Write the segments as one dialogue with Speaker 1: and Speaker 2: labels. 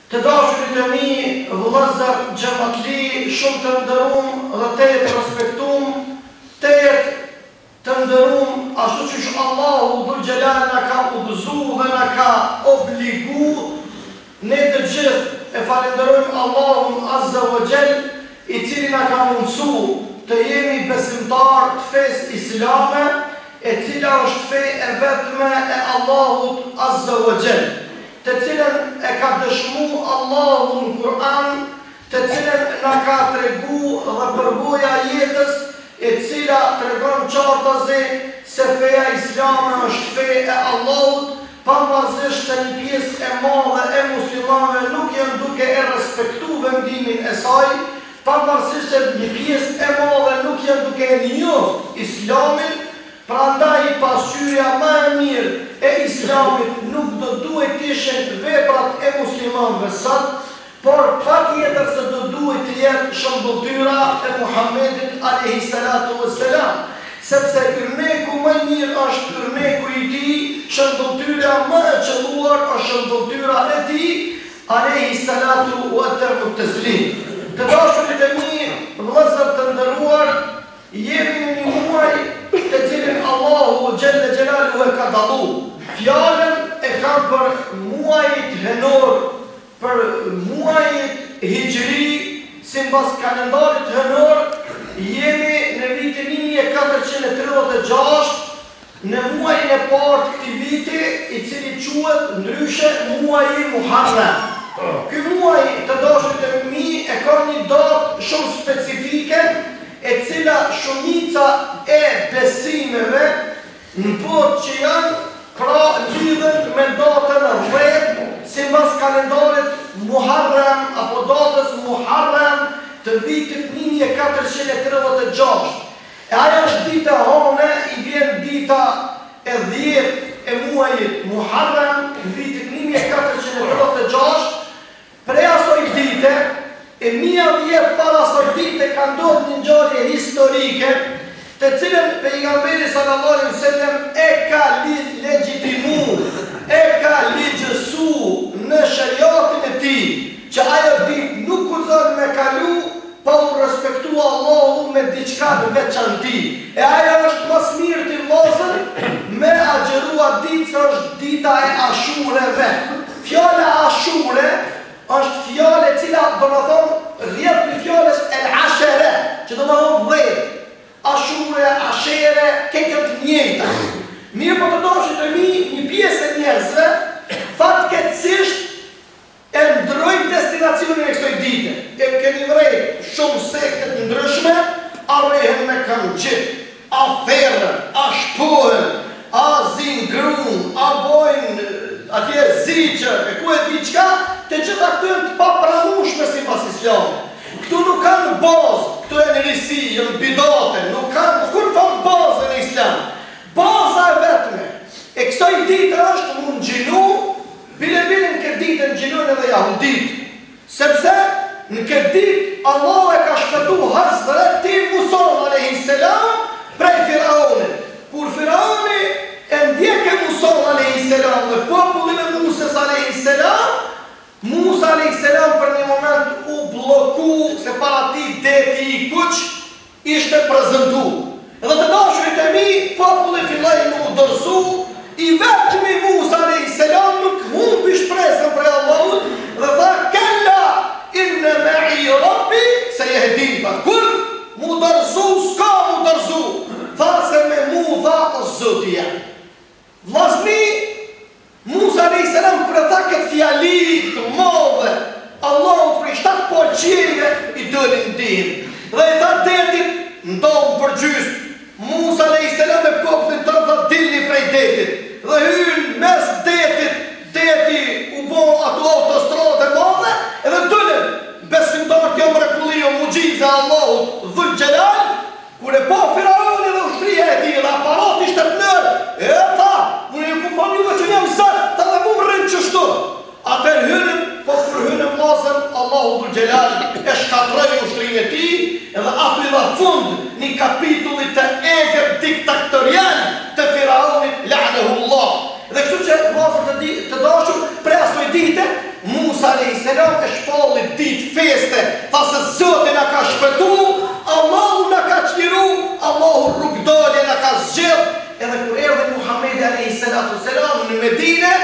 Speaker 1: Të dashurit e mi, vëllezër, xhamatli, shumë të nderuam dhe të jetë respektuam, të jetë të nderuam ashtu siç Allahu Dhul Jalal na ka udhëzuar dhe na ka obliguar. Ne të gjithë e falenderojmë Allahun Azza wa Jall, i cili na ka mundsuar të jemi besimtar të fesë islame, e cila është fe e vetme e Allahut Azza wa Jall, të cilën e ka dëshmu Allahu në Kur'an, të cilën na ka tregu dhe përvoja jetës, e cila tregon qartazi se feja islame është fe e Allahut, pavarësisht se një pjesë e madhe e muslimanëve nuk janë duke e respektuar vendimin e saj, pavarësisht se një pjesë e madhe nuk janë duke e njohur Islamin. Prandaj pasqyrja më e mirë e Islamit nuk do duhet të ishin veprat e muslimanëve sot, por patjetër se do duhet të jetë shëmbulltyra e Muhamedit alayhi salatu wassalam, sepse yrmeku më i mirë është yrmeku i tij, shëmbulltyra më e qelluar është shëmbulltyra e tij alayhi salatu wa taslim. Të dashurit e mi, vëllezër të nderuar, jemi në një muaj të cilin Allahu Gjelle Gjelalu e ka dalu. Fjallën e ka për muajit henor, për muajit hijri, si mbas kalendarit henor, jemi në vitin 1436, në muajin e partë këti viti, i cili quhet ndryshe muaji Muharram. Ky muaj të dashurit e mi e ka një datë shumë specifike, e cila shumica e besimeve në botë që janë pra lidhen me datën rreth, si mbas kalendarit Muharram apo datës Muharram të vitit 1436. E ajo është dita hone, i vjen dita e 10 e muajit Muharram të vitit 1436. Prej asoj dite, e 1000 vjet para asoj dite ka ndodhur një ngjarje historike, të cilën pejgamberi sallallahu alaihi wasallam e ka legjitimuar, e ka ligjësuar në shariatin e tij, që ajo ditë nuk guxon me kalu pa u respektuar Allahu me diçka të veçantë. E ajo është më mirë të vllazër me agjëruar ditë që është dita e Ashureve. Fjala Ashure është fjallë e cila do më thonë rrjedh për fjallës el-ashere, që do më thonë 10. Ashure, ashere, këtë të njëjta. Mirë po të dashit e mi, një pjesë e njerëzve, fatkeqësisht e ndrojnë destinacionin e kësaj dite. E keni vrejt shumë sektet ndryshme, arrehen me këngxit, a ferrën, a shpohen, a zingrun, a bojnë atje ziqër, e ku e di qka, të gjitha këtu e të papranushme si pas Islamit. Këtu nuk kanë bazë, këtu e në risi, në bidate, nuk kanë kur thonë bazë në Islam. Baza e vetme. E kësaj ditë është mund gjinu, bile-bilin këtë ditë në gjinujnë edhe jahudit. Sepse në këtë ditë Allah e ka shpëtu Hazreti Musa alayhi salam prej Firaunit. Kur Firauni e ndjeke Musa alayhi salam dhe popullin e Musës alayhi salam, Musa a.s. për një moment u bloku se para ti deti i kuq ishte prezentu. Edhe të dashurit e mi, populli filloi më u dorësu, i vetmi Musa a.s. nuk humbi shpresën prej Allahut dhe tha kella inne ma'i rabbi se jehdin. Kur mu dorësu, s'ka mu dorësu. Tha se me mu tha Zotja. Vllazni, Musa a.s. kërë tha këtë fjali të madhe, Allahu për 7% i dëllin din. Dhe i tha detit, ndonë për gjysë. Musa a.s. me poplit të tha dilni prej detit. Dhe hynë mes detit, deti u bo ato autostrade madhe, edhe dëllin. Besimtar kjo mrekulli o mugjize Allahu Dhul Jalal, kur e po Firauni dhe ushtria e ti dhe aparat ishte të nërë, e tha, unë e ku fan juve që njëm zërë, ta dhe mu më rrinë qështu. Atër hynën, po kur hynën vlasën, Allahu Dhul Jalal e shkatroj ushtrin e ti, edhe ato i dha fund një kapitullit të eger diktatorial të Firaunit, la'nehullah. Dhe kështu që vlasën të dashur, pre asoj dite, Musa Musa a.s. e shpallit ditë feste, tha se Zoti na ka shpëtu, Allahu na ka çliru, Allahu rrugdalje na ka zgjedh, edhe kur erdhi Muhamedi a.s. në Medinë,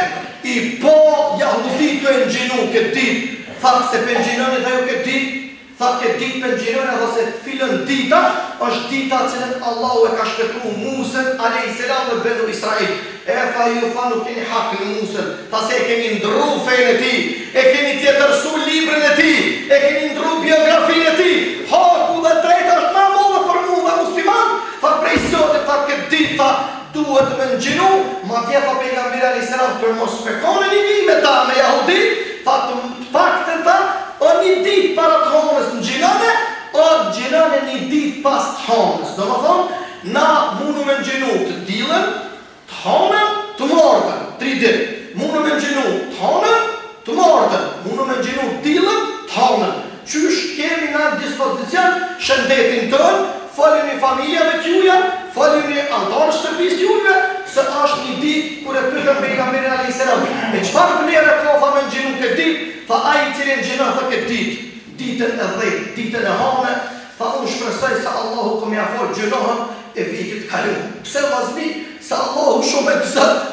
Speaker 1: i po jahudit të engjinu këtë ditë, tha se pëngjinon e ajo këtë ditë, tha këtë ditë pëngjinon edhe se filën dita, është dita cilën Allahu e ka shpëtu Musën a.s. dhe Benu Israil. E tha ju tha nuk keni hak në Musën, tha se e keni ndru fejnë e ti, e keni tjetërsu librin e ti, e keni ndru biografinë e ti, haku dhe drejta është ma modhe për mu dhe musliman, tha prej Zotit, tha këtë ditë, tha duhet me nëgjinu, ma tje tha pejgamberi a.s. për mos me kone një vime ta me jahudit, tha të pak të ta, o një ditë para të honës në gjinane, o gjinane një ditë pas të honës. Do më thonë, na mundu me nëgjinu të dilën, të honën, të mortën, 3 ditë. Mundu me nëgjinu të honën, të mortën. Mundu me nëgjinu të dilën, të honën. Qysh kemi nga dispozicion shëndetin tënë, falini familjave t'juja, falini antarës të shtëpisë t'juve, se është një ditë kur e pyetën pejgamberin a.s. E çfarë vlere ka tha me nëgjinu këtë ditë? Tha ai i cili nëgjinon tha këtë ditë, ditën e 10, ditën e hane, tha unë shpresoj se Allahu ka m'ia fal gjunohën e vitit kaluar. Pse vllazni? Se Allahu shumë e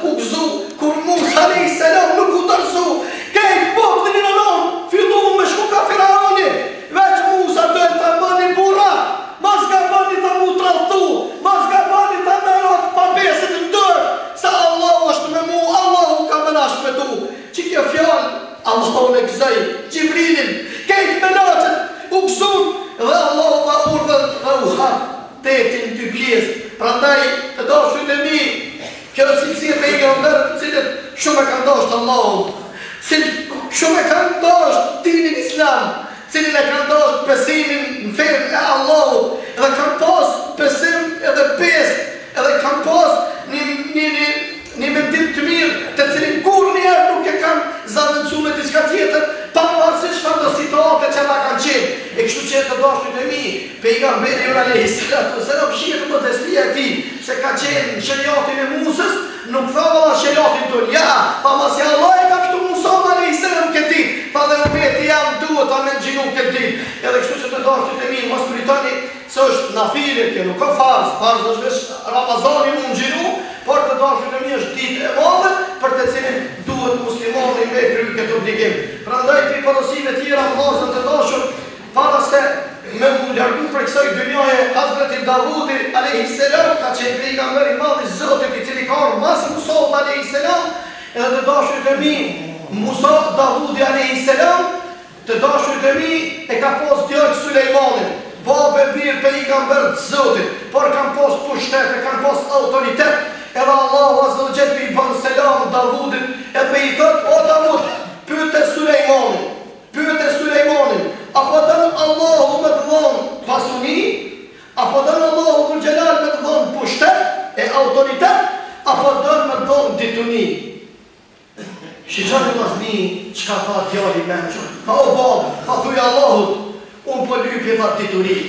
Speaker 1: u gëzu kur Musa a.s. nuk u dërsu. Kejt popullin e non, fillu me shku ka Firaoni, veç Musa dojnë të bëni burra, mas ka bëni të mu tradhtu, mas ka bëni të merot pa besit në dërë, se Allahu është me mu, Allahu ka më nash me tu. Që kjo fjallë, Allahu në gëzaj, Gjibrilin, kejt menatën, u gëzun, dhe Allahu va urdhën dhe u hapë, tetin të pjesë. Prandaj, të dashur e mi, kjo cilësi e pejgamberit, cilët shumë e kanë dashur Allahu, shumë e kanë dashur dinin Islam, cilën e kanë dashur besimin në fenë e Allahut, edhe kanë pas besim edhe besë, edhe kanë pas një mendim të mirë, të cilin kur njerë nuk e kanë zavendësu me diçka tjetër, pavarësisht çfarë do situate që ata kanë qenë. E kështu që të dashurit e mi, pejgamberi a.s. shihet modestia e tij, se ka qenë në shariatin e Musës, nuk tha valla shariatin tonë, ja, pa masi Allah e ka kështu Musa a.s. këtë ditë, pa dhe umeti jam duhet ta me nëgjinu këtë ditë. Edhe kështu që të dashurit e mi, mos pritoni se është nafile, kjo nuk ka farz është veç Ramazani mu nëgjinu, por të dashurit e mi është ditë e madhe për të cilin duhet muslimani me kryer këtë obligim. Prandaj për porosive tjera vllazën të dashur, para se me u largu për kësaj dynjaje, Hazreti Davudi a.s. ka qenë pejgamberi i madh i Zotit, i cili ka ardhur mas Musa a.s. edhe të dashurit e mi, Musa Davudi a.s. të dashurit e mi e ka pas djalin Sulejmanin, babë birë pejgamber të Zotit, por kanë pas pushtet, kanë pas autoritet, edhe Allahu azza wa jalla i bën selam Davudit edhe i thot o Davud, pyete Sulejmanin, apo don Allahu me të dhon pasuni, apo don Allahu kul xhelal me të dhon pushtet e autoritet, apo don me të dhon dituni. Shqyqani vllazni çka tha djali mençur. Tha o babë, tha thuj Allahut, unë po lypje tha dituri.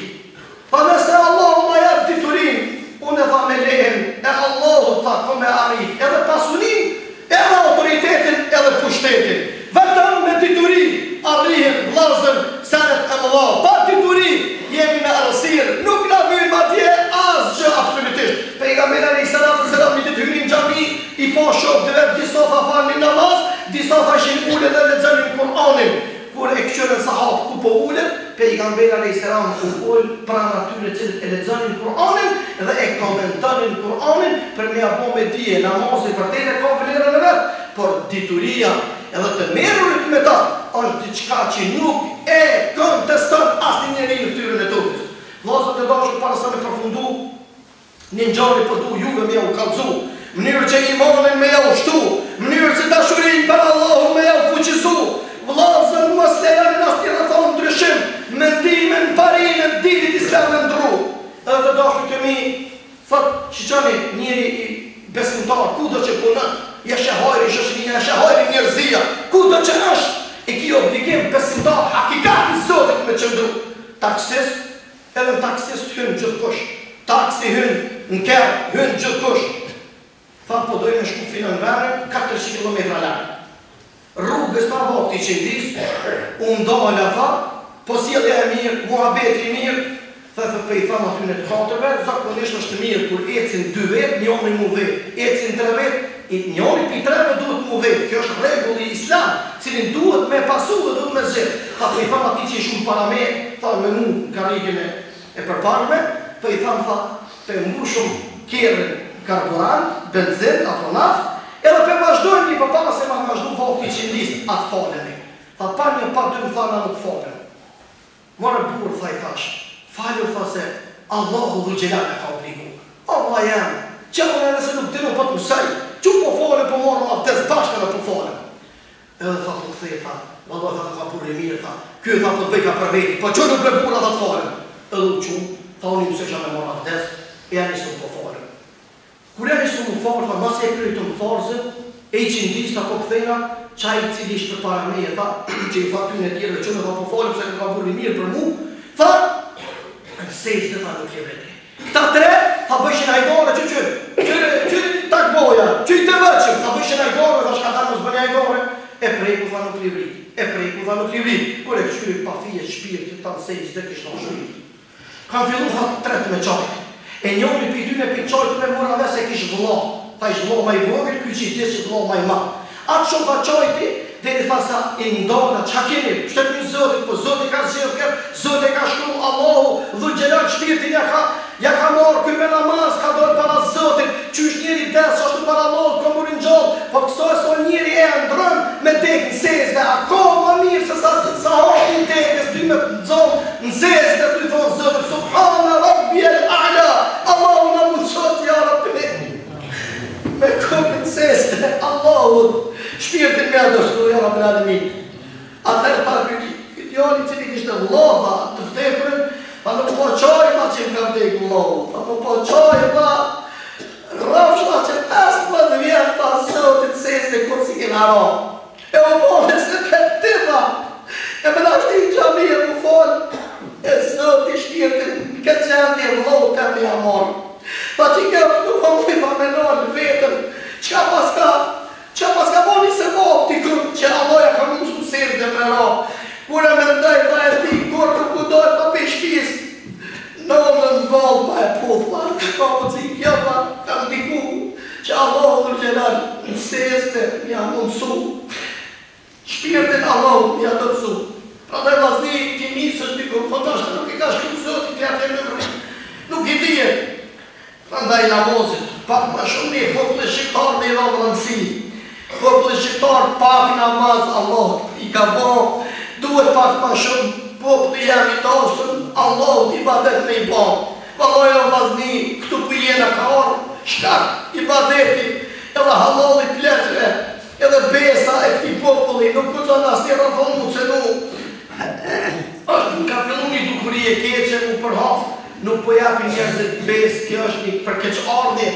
Speaker 1: Tha nëse Allahu ma jep diturin, unë e tha me lehen e Allahut tha ko me arrit edhe pasunin, edhe autoritetin, edhe pushtetin. Vetëm me dituri arrihen vllazën senet e mëdha. Pa dituri jemi me errësirë, nuk na vjen atje asgjë absolutisht. Pejgamberi alayhis salam një ditë hyri në xhami, i pa shok të vet, disa tha falnin namaz, disa thashin ulën dhe lexonin Kur'anin. Kur e këshërën sahabë ku po ullën, pejgamberi alayhis salam u ull pranë atyre cilët e lexonin Kur'anin dhe e komentanin Kur'anin për me apo me dije, namazi vërtet e ka vlerën e vet, por dituria edhe të merrurit me ta është diçka që nuk e konteston asnjëri në fytyrën e tokës. Vllazët e dashur, para sa me përfundu, një ngjarje po du juve me u kallëzu, mënyrë që imanin me ja ushtu, mënyrë që dashurinë për Allahun me ja fuqizu. Vllazën mos lejoni asnjë të thonë ndryshim, mendimin, parimin, dinit islam e ndru. Edhe të dashur të mi, thot shiqoni njëri i besimtar, kudo që punon, ja shehojri shoqëria, shehojri njerëzia, kudo që është, e ki obligim besimtar, hakikat i Zotit me qëndru. Taksist, edhe në taksist hynë gjithkush, taksi hynë në kerë, hynë gjithkush. Tha po dojnë shku finë në verë, 400 km larë. rrugës pa vakti qindis, unë dola tha, po sjellja e mirë, muhabeti i mirë, tha për i thamë aty në të katërve, zakonisht është mirë kur ecin 2 vetë, njoni mu vetë, ecin 3 vetë, njoni pi 3 duhet mu vetë, kjo është rregulli islam, cilin duhet me pasu dhe duhet me zirë. Tha për i thamë ati që i shumë para me, tha me mu karrikin e përparme, për i thamë tha, për mu shumë kjerën karburant, benzin, apo naft, edhe për vazhdojnë një përpara se ma vazhdu vakti qindis atë falemi. Tha pa një pa 2 më thana nuk falem. Morë burë, tha i thash, falju tha se Allahu dhul gjelat e ka obligu. Allah jam, që unë e nëse nuk dinu pa të mësaj, që po falem po morëm avdes bashka në po falem. Edhe tha po këthej, tha, Allah tha ka burë i mirë, tha, kjo tha po të bëjka për veti, po që nuk le burë tha të falem. Edhe u qumë, tha unë i mësësha me morë avdes, e janë nisëm po falem. Kur janë nisëm më falem, tha, mas e krytëm farzën, e i qindis tha po këthejna, qaj i cili ishte para me e tha, që i tha ty në tjere që me tha po falem, se ka burë i mirë për mu, tha, në sejtë dhe tha nuk je vreti. Këta 3, tha bëjshin hajdore që takboja, që i të vëqëm, tha bëjshin hajdore, tha shka ta mos bëni hajdore, e prejku tha nuk livrit, kur e këshyri pa fije shpirë të ta në sejtë dhe kishtë në shpirë. Kam fillu tha 3 me qajtë, e njoni për 2 me qajtë me mura dhe se kishë vëllo, tha ishë vëllo ma i vogër, kuj që i disë që vëllo ma i ma. Atë shumë tha qajti, dhe i tha sa i ndona, qa keni, pështet një zotit, po zotit ka zhjith kërë, zotit ka shkru, Allahu, dhul gjelat shpirtin ja ka morë, kuj me namaz, ka dojë para zotit, që është njeri desë, ashtu para Allahu, ka murin gjallë, po këso e so njeri e ndrën me tek në zezve, ako më mirë se sa hotin tekës, ty me zonë në zezve, ty thonë zotit, subhana rabbi el-a'la, Allahu në mundësot, ja rabbi, me këpën zezve, Allahu, shpirtin me adështu, ja rabbi l'alemin. Atër pa këtë jali cili kishtë vlova të vdekurën, pa nuk po qaj pa që më ka vdeku vlova, pa nuk po qaj pa rafshla që 15 vjetë pa zotit sesë kur si kena ra. E o bove se për tima, e më nashti i gjami e mu folë, e zotit shpirtin këtë gjendje vlova të më jamorë. Pa që këpë nuk po më fa menon vetën, qka paska boni se vopti kërë që Allaja ka mundë su sirë dhe me ra. Kur e me ndaj pa e ti, kur nuk u dojë pa për shpis, në më në valë pa e puthla, ka më të i kjapa, ka më diku, që Allahu dhul gjelat në seste mja mundësu, shpirtin Allahu mja dëpsu. Pra dhe vazni ti misë është dikur, po të ashtë nuk i ka shkru zotit të atë e me mërë, nuk i dhije. Pra ndaj namazit, pak ma shumë një popullë shqiptar me i dhamë rëndësi, popullë shqiptar pak namaz Allah i ka bo, duhet pak ma shumë popullë jam i tashtën, Allah t'i badet me i bo. Valoj o vazni, këtu ku jena ka orë, shkak i badeti, edhe halali pletëve, edhe besa e këti populli, nuk ku të nas një rafon mu cenu. Është ka fillu një dukuri e keqe mu përhaf, nuk po japi njerëzit besë, kjo është një përkeq ardhje,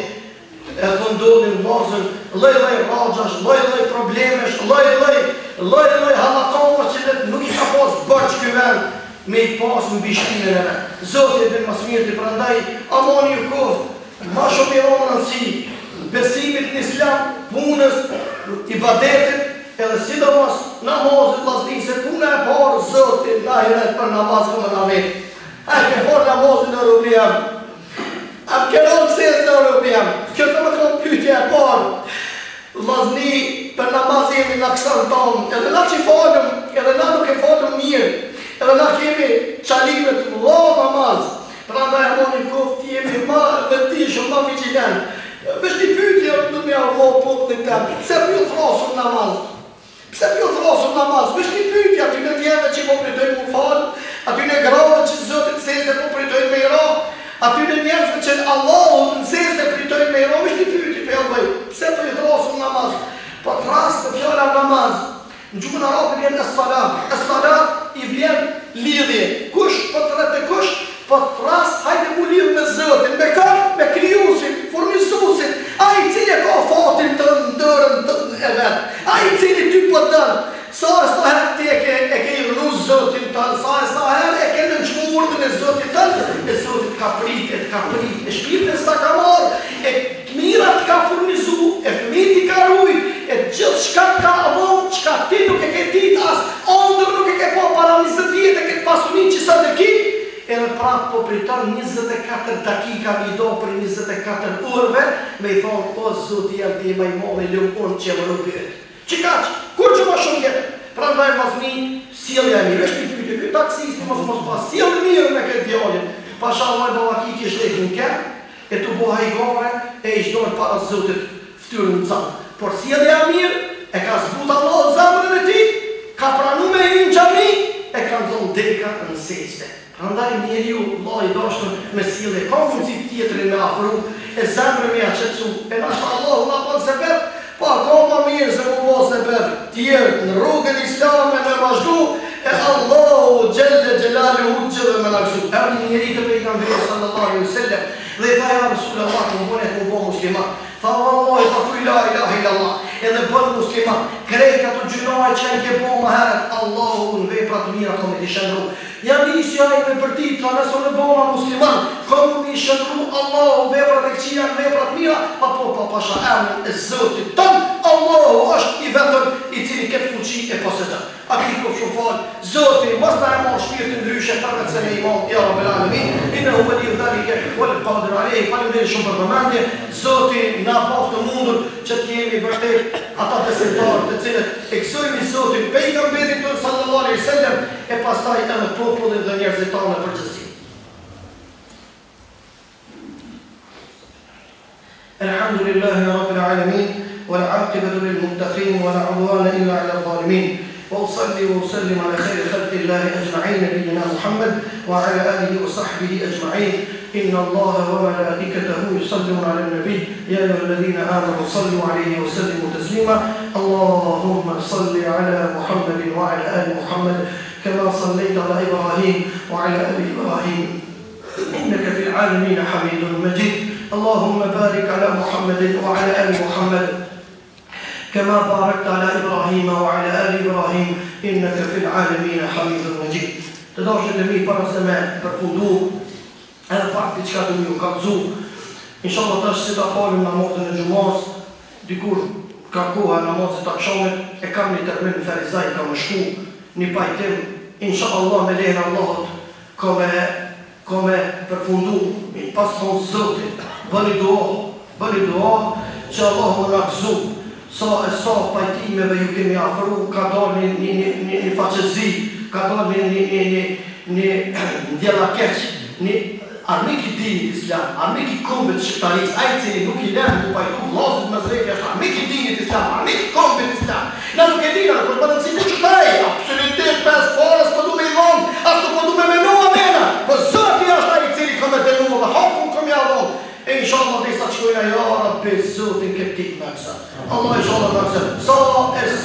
Speaker 1: e të ndodhin vazën, loj ragjash, loj problemesh, loj halakamër që nuk i ka pas bërç këj vend me i pas në bishtinën e me. Zotit dhe mas mirë të prandaj, amoni ju koftë, ma shumë i ronë nësi, besimit në islam, punës, i badetit, edhe sidomos namazit lasni, se puna e parë zotit, la hiret për namaz këmë në vetë. A ke forë namazit në rubiam, a ke ronë sesë në rubiam, kjo të më këmë pytje e parë, lasni për namaz jemi në kësën tonë, edhe na që falëm, edhe na nuk e falëm mirë, edhe na kemi qalimet lo namaz, pra nda e moni koftë jemi ma vëtishëm, ma vigilen. Vesh një pytje në me arvo popullin temë, pse për ju thrasur namaz? Vesh një pytje aty në djeve që po pritojnë mu falë, aty në grave që zotit sezde po pritojnë me i ra, aty në njerëzve që Allahu në sezde pritojnë me i ra, vesh një pytje për jabëj, pse për ju thrasur namaz? Po thrasë të fjala namaz, në gjukën arabë vjen e salat i vjen lidhje, kush po të rete kush, po thras, hajde mu lidhë me zëtin, me kam, me kryusin, furnizusin, a i cili ka fatin të ndërën të e vetë, a i cili ty po dënë, sa herë ti e ke i rru zëtin tënë, sa herë e ke në nëshmu urdën e zëtin tënë, e zëtit ka prit, e shpirtën s'ta ka marë, e të mirat ka furnizu, e fëmiti ka rujt, e gjithë shka ka avon, qka ti nuk e ke ditë as ondër, nuk e ke po para 20 vjetë e ke pasunin që sa të ki, edhe prapë po priton 24 dakika mi do për 24 urve, me i thonë, o Zoti jam ti ma i move lëpun që më rëpyret. Që kaqë, kur që ma shumë tjetër? Pra ndaj mazmi, sjellja e mirë, është një pyetje, këtë taksisti mos pas sjellë mirë me këtë djallin. Pasha Allah bavaki që është lekin kërë, e të boha i gore, e i shdojnë para Zotit ftyrën në canë. Por sjellja e mirë, e ka zbut Allah zemrën e ti, ka pranu me i në gjami, e ka nëzonë deka në seqde. Andaj njeri ju, Allah i dashtën me sjellje, ka mundësi tjetërin me afru, e zemrën me aqetsu, e nashtë Allah nga panë se bërë, pa ka ma mirë se mu mos e bërë tjerë në rrugën islame me vazhdu, e Allahu gjelle gjelali u gjithë me naksu. E një njeri të pejgamberi sallallahu alaihi wasallam dhe i tha ja Rasulullah më bënet mu bo musliman. Tha Wallahi, tha thuj la ilaha illallah, edhe bën musliman. Krejt ato gjynoaj që e ke bo më heret, Allahu në veprat mira kom e t'i shëndru. Jam isi a i me përtit, tha nësë në bona musliman, kom i shëndru Allahu veprat e këqia në veprat mira, pa pasha emën e Zotit tënë, Allahu është i vetëm i cili këtë fuqi e posetën. A këtë këtë shumë falë, Zotit, mos në e marë shpirtin ndryshe, përmet se me imam, ja Rabbel Alamin, inë u vëdi u dhalike, vëllë qadir alej, falimderi shumë për përmendje, Zotit, na paftë mundur që t'jemi vërtet ata besimtarë të cilët e kësojmi Zotit, pejgamberin tonë sallallahu alaihi wasallam, e pastaj edhe popullin dhe njerëzit tanë përgjithësi. Alhamdulillahi Rabbil Alamin, والعاقبة للمتقين ولا عدوان إلا على الظالمين وأصلي وأسلم على خير خلق الله أجمعين نبينا محمد وعلى آله وصحبه أجمعين إن الله وملائكته يصلون على النبي يا أيها الذين آمنوا صلوا عليه وسلموا تسليما اللهم صل على محمد وعلى آل محمد كما صليت على إبراهيم وعلى آل إبراهيم إنك في العالمين حميد مجيد اللهم بارك على محمد وعلى آل محمد كما باركت على إبراهيم وعلى آل إبراهيم إنك في العالمين حميد مجيد. Të dashët e mi para se me përfundu edhe pak të qka të mi u kalëzu. Inshallah tash si ta falim namazën e gjumas, dikur ka koha namazët të akşamit, e kam një termin në Ferizaj, ka më shku një pajtim, inshallah me lejnë Allahot, ka me përfundu, pas të Zotit, bëni dua që Allah më nakzu, sa pajtimeve ju kemi afru, ka dalë një faqezi, ka dalë një ndjela keq, një armik i dinit islam, armik i kombit shqiptaris, ajë cili nuk i lënë mu pajtu vlasët më zrejtja është armik i dinit islam, armik i kombit islam. Na nuk e dina, kërë për të nësitë qëtaj, absolutit, pes parës, për du me i dhonë, ashtu për du me menua mena, për Zoti është ajë cili këmë e denua dhe hapun këmë ja dhonë. E inshallah dhe sa qëkojna ja Rabbi Zotin këtë tik me kësa. Allah inshallah me kësa.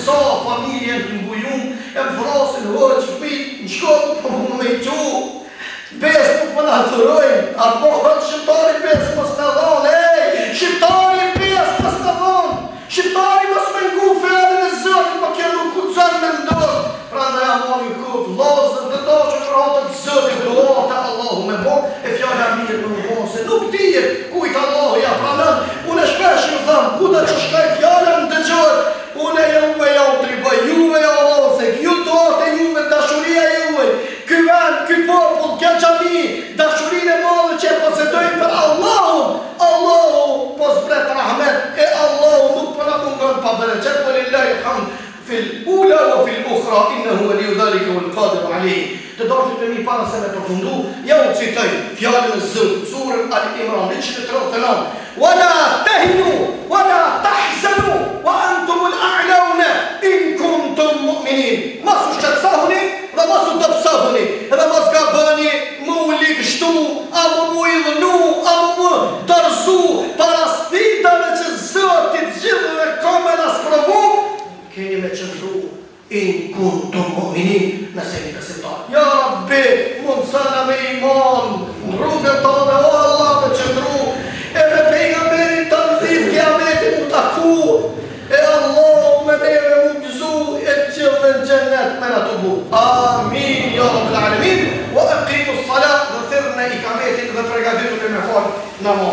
Speaker 1: Sa familjen të mbujun, e më frasin, hërë që fëmit, në shkotë, për më me i qu. Besë nuk më në thërojnë, a po hëtë shqiptari besë mësë në dhonë, shqiptari besë mësë në dhonë, shqiptari mësë me ngu fedin e Zotin, për kjo nuk kucën me ndërë. Pra në ja moni këtë lazën, dhe ta që fratët Zotin, duate Allahu me bo, e fjallë a mirë me bo, se nuk tije, kujtë Allahu ja pranën, unë e shpesh ju thëmë, kuta që shkaj fjallën të gjërë, unë e juve ja u tribëj, juve ja u losek, ju të atë juve, dashuria juve, ky vend, ky popull, kja gjami, dashurin e madhe që e posetojnë për Allahu po zbret rahmet, e Allahu nuk përna mungon pa bereqet, për lillahi hamd, fil ula o fil ukhra, innehu e liu dhalike u l'kadir alihi. Të dashët të mi para se me përfundu, ja u citoj fjallën e Zot, surën Al-Imran, 139, وَلَا تَهِنُوا وَلَا تَحْزَنُوا وَأَنْتُمُ الْأَعْلَوْنَ إِنْ كُنْتُمْ مُؤْمِنِينَ. Masu shqetsahuni dhe masu dëpsahuni, edhe mas ka bëni mu ligështu, amu mu idhënu, amu mu dërzu, para sfidave që Zotit gjithëve kome në sprovu, keni me qëndru in kuntum mu'minin, nëse një besimtar. Ja Rabbi, mundësana me iman, në rrugën të dhe o Allah me qëndru, e me pejgamberin të ndit kiametin mu taku, e Allah me neve mu gëzu, e qëllë në gjennet me në të bu. Amin, ja Rabbil Alamin, wa aqimu s-salat dhe thirë në ikametin dhe pregadirën me falë namaz.